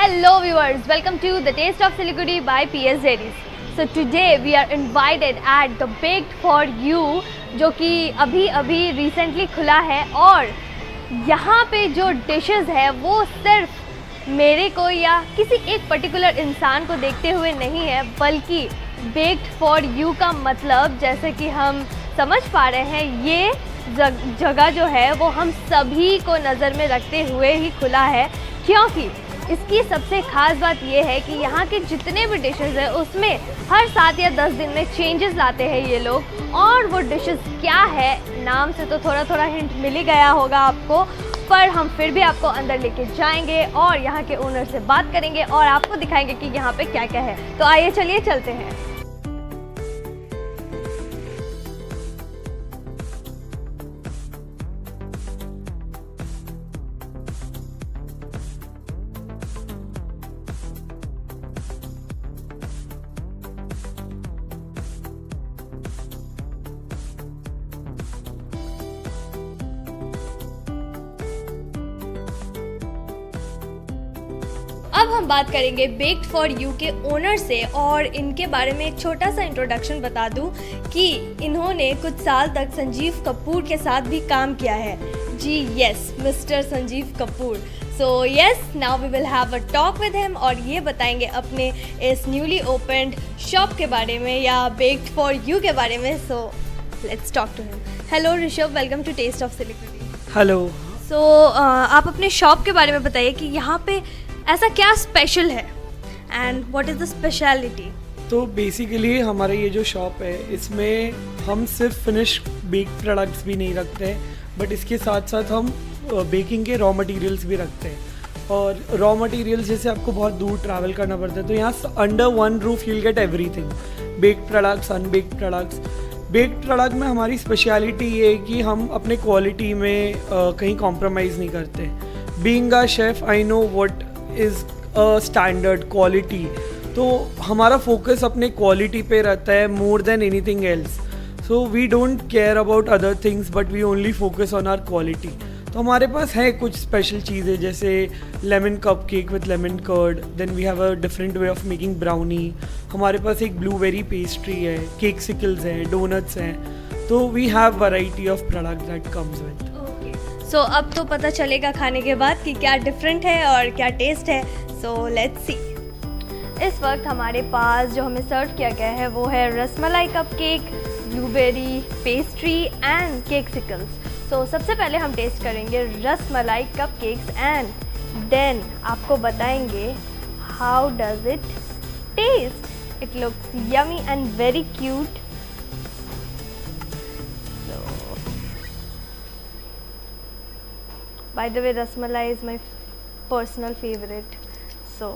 Hello viewers, welcome to the Taste of Siliguri by PS Dairies. So today we are invited at the Baked for You जो कि अभी recently खुला है और यहाँ पे जो डिशेस है वो सिर्फ मेरे को या किसी एक पर्टिकुलर इंसान को देखते हुए नहीं है, बल्कि बेक्ड फॉर यू का मतलब जैसे कि हम समझ पा रहे हैं ये जगह जो है वो हम सभी को नज़र में रखते हुए ही खुला है, क्योंकि इसकी सबसे ख़ास बात ये है कि यहाँ के जितने भी डिशेस हैं उसमें हर 7 या 10 दिन में चेंजेस लाते हैं ये लोग। और वो डिशेस क्या है, नाम से तो थोड़ा हिंट मिल ही गया होगा आपको, पर हम फिर भी आपको अंदर लेके जाएंगे और यहाँ के ओनर से बात करेंगे और आपको दिखाएंगे कि यहाँ पे क्या क्या है। तो आइए चलिए चलते हैं। अब हम बात करेंगे बेक्ड फॉर यू के ओनर से और इनके बारे में एक छोटा सा इंट्रोडक्शन बता दूं कि इन्होंने कुछ साल तक संजीव कपूर के साथ भी काम किया है। जी yes, mister Sanjeev Kapoor. So yes, now we will have a talk with him और ये बताएंगे अपने इस न्यूली ओपन्ड शॉप के बारे में या बेक्ड फॉर यू के बारे में। So let's talk to him. Hello Rishabh, welcome to Taste of Siliguri. Hello. So आप अपने शॉप के बारे में बताइए कि यहाँ पे ऐसा क्या स्पेशल है and what is the speciality. तो बेसिकली हमारा ये जो शॉप है इसमें हम सिर्फ फिनिश बेक प्रोडक्ट्स भी नहीं रखते हैं, बट इसके साथ साथ हम बेकिंग के रॉ मटेरियल्स भी रखते हैं। और रॉ मटेरियल्स जैसे आपको बहुत दूर ट्रैवल करना पड़ता है, तो यहाँ under one roof you'll get everything, baked products, unbaked products. Baked product में हमारी स्पेशलिटी ये है कि हम अपने क्वालिटी में कहीं कॉम्प्रोमाइज़ नहीं करते। Being a chef I know what is a standard quality, तो हमारा फोकस अपने क्वालिटी पे रहता है more than anything else. So we don't care about other things but we only focus on our quality. तो हमारे पास है कुछ स्पेशल चीज़ें जैसे lemon cupcake with lemon curd, then we have a different way of making brownie. हमारे पास एक ब्लूबेरी पेस्ट्री है, केक सिकल्स हैं, डोनट्स हैं। तो we have variety of product that comes with. So अब तो पता चलेगा खाने के बाद कि क्या डिफरेंट है और क्या टेस्ट है। So let's see. इस वक्त हमारे पास जो हमें सर्व किया गया है वो है rasmalai cupcake, blueberry pastry and cakesicles. So सबसे पहले हम टेस्ट करेंगे rasmalai cupcakes and then आपको बताएंगे how does it taste. It looks yummy and very cute. By the way, rasmalai is my personal favorite. So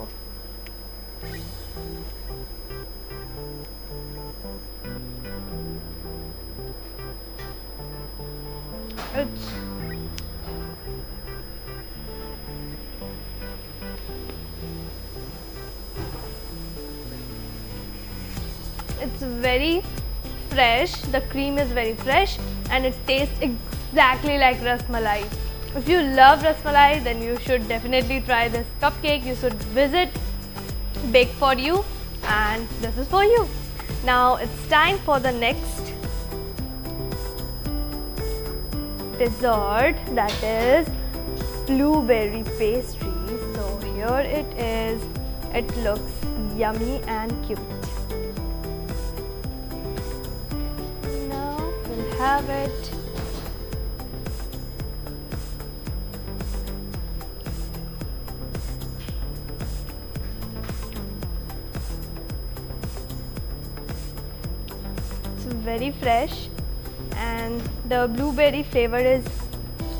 it's very fresh. The cream is very fresh and it tastes exactly like rasmalai. If you love rasmalai, then you should definitely try this cupcake. You should visit Bake for You, and this is for you. Now it's time for the next dessert, that is blueberry pastry. So here it is. It looks yummy and cute. Now we'll have it. Very fresh and the blueberry flavor is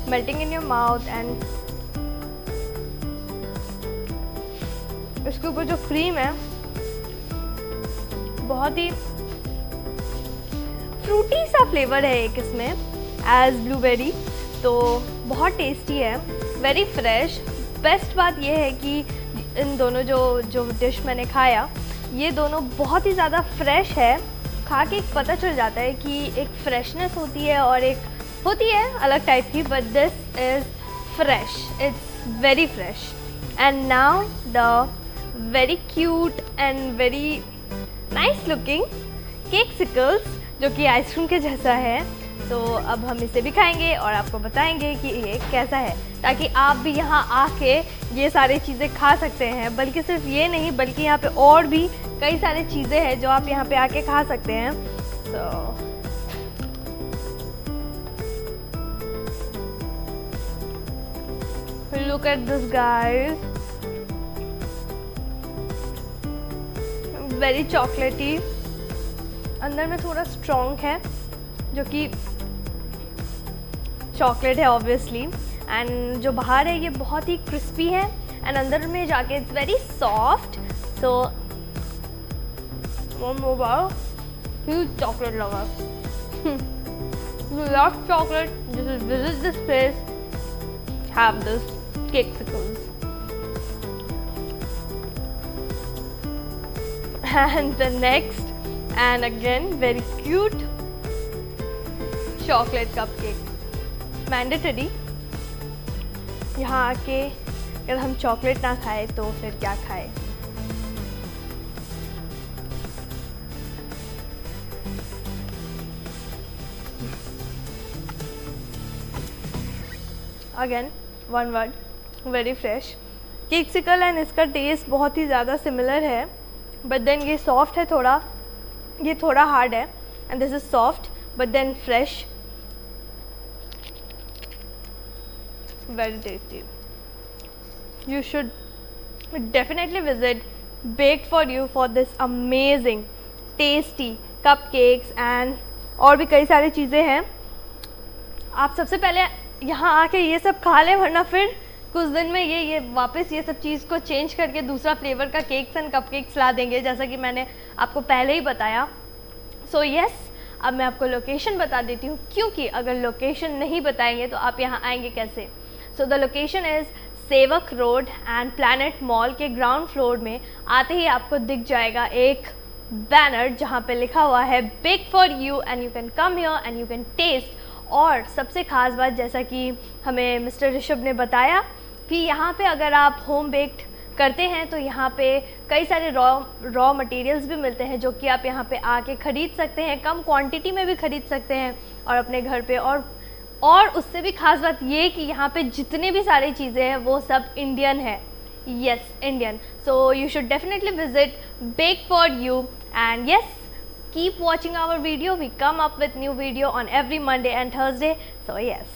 melting in your mouth and इसके ऊपर जो cream है बहुत ही Frooti सा flavour है एक इसमें as blueberry, तो बहुत टेस्टी है, वेरी फ्रेश। बेस्ट बात ये है कि इन दोनों जो डिश मैंने खाया ये दोनों बहुत ही ज़्यादा फ्रेश है। खा के पता चल जाता है कि एक फ्रेशनेस होती है और एक होती है अलग टाइप की, but this is fresh, it's very fresh. And now the very cute and very nice looking Cakesicles जो कि आइसक्रीम के जैसा है। तो अब हम इसे भी खाएंगे और आपको बताएंगे कि ये कैसा है, ताकि आप भी यहाँ आके ये सारी चीज़ें खा सकते हैं। बल्कि सिर्फ ये नहीं, बल्कि यहाँ पे और भी कई सारी चीज़ें हैं जो आप यहाँ पे आके खा सकते हैं। तो look at this guys, very chocolatey, अंदर में थोड़ा स्ट्रॉन्ग है जो कि चॉकलेट है ऑब्वियसली, एंड जो बाहर है ये बहुत ही क्रिस्पी है, एंड अंदर में जाके it's very soft. So huge chocolate lover. You love chocolate, just visit this place, have this Cakesicles. And the next, and again very cute chocolate cupcake. Mandatory, यहाँ आके अगर हम चॉकलेट ना खाए तो फिर क्या खाए। Again one word, very fresh cakesicle, and इसका टेस्ट बहुत ही ज़्यादा सिमिलर है, बट देन ये सॉफ्ट है थोड़ा, ये थोड़ा हार्ड है, and this is soft but then fresh, very tasty. You should definitely visit Baked for You for this amazing tasty cupcakes and और भी कई सारी चीज़ें हैं। आप सबसे पहले यहाँ आके ये सब खा लें, वरना फिर कुछ दिन में ये वापस ये सब चीज़ को चेंज करके दूसरा फ्लेवर का केक्स एंड कपकेक्स ला देंगे, जैसा कि मैंने आपको पहले ही बताया। सो यस, अब मैं आपको लोकेशन बता देती हूँ, क्योंकि अगर लोकेशन नहीं बताएंगे तो आप यहाँ आएंगे कैसे। सो द लोकेशन इज़ सेवक रोड एंड प्लैनेट मॉल के ग्राउंड फ्लोर में आते ही आपको दिख जाएगा एक बैनर जहाँ पे लिखा हुआ है bake for you, and you can come here and you can taste. और सबसे ख़ास बात, जैसा कि हमें मिस्टर ऋषभ ने बताया कि यहाँ पे अगर आप होम बेक्ड करते हैं तो यहाँ पे कई सारे रॉ मटेरियल्स भी मिलते हैं जो कि आप यहाँ पे आके ख़रीद सकते हैं, कम क्वांटिटी में भी ख़रीद सकते हैं और अपने घर पे। और उससे भी ख़ास बात ये कि यहाँ पे जितने भी सारी चीज़ें हैं वो सब इंडियन है। Yes, Indian. So you should definitely visit bake for you, and yes, keep watching our video. We come up with new video on every Monday and Thursday. So yes.